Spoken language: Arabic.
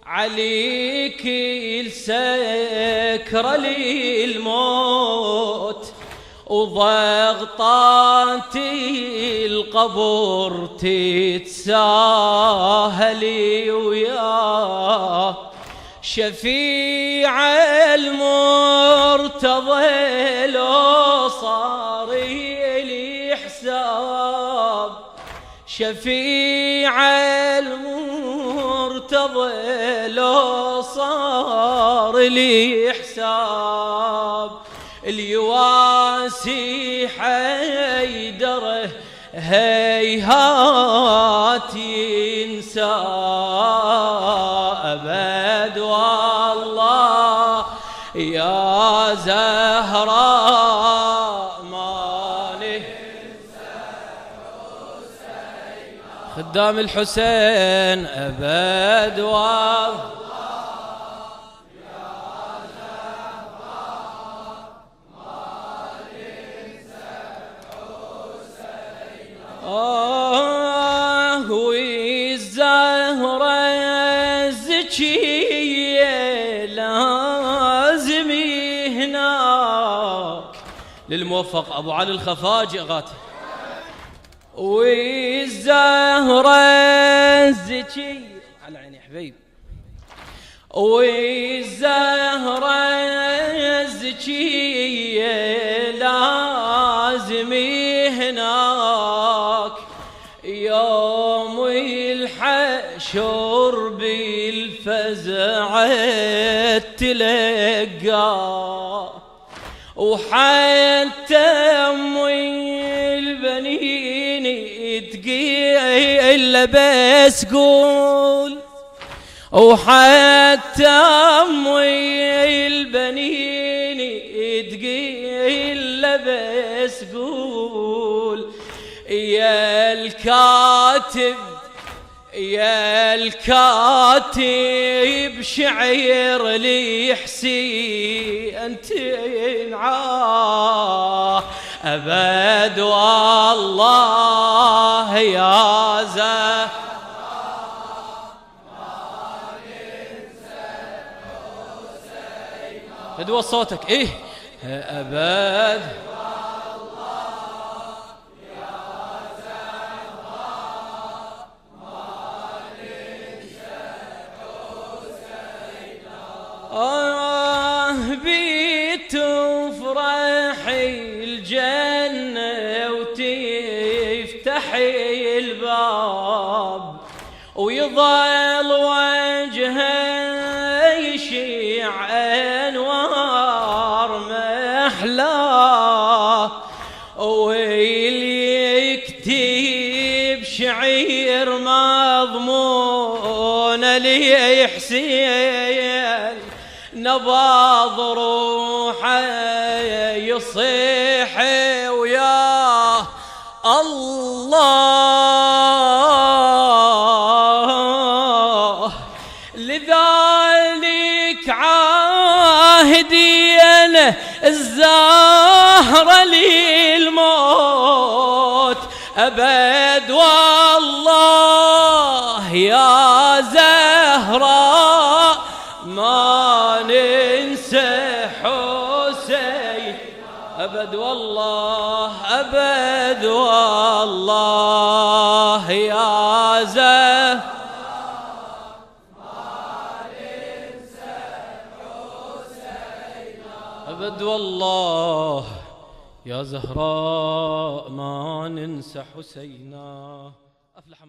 عليك السكرة للموت وضغطات القبر تتساهلي وياه شفيع المرتضى لو صار لي حساب شفيع المرتضى لو صار لي حساب اليواسي حيدره هيهات ينسى أبد والله يا زهراء ما ننسى حسين خدام الحسين أبد والله والزهرة الزكية لازم هناك للموفق أبو علي الخفاجي غاتي والزهرة الزكية على عيني حبيب والزهرة الزكية لازم هناك يوم الحشر بالفزعة تلقى وحتى أمي البنين تقيل بس قول وحتى أمي البنين تقيل بس قول يا الكاتب يا الكاتب شعير لي حسين تنعاه أبد والله يا زهراء ما ننسى حسين ادوى صوتك ايه أبد بيت وفرح الجنة وتفتح الباب ويظل وجهه يشيع أنوار محلاه واللي يكتب شعير مضمون لي حسين نبض روحه يصيح ويا الله لذلك عاهدي أنا الزهرة للموت أبد والله يا زهراء ما ننسى حسين أبد والله أبد والله يا زهراء ما ننسى حسين أبد والله يا زهراء ما ننسى حسينا. أفلح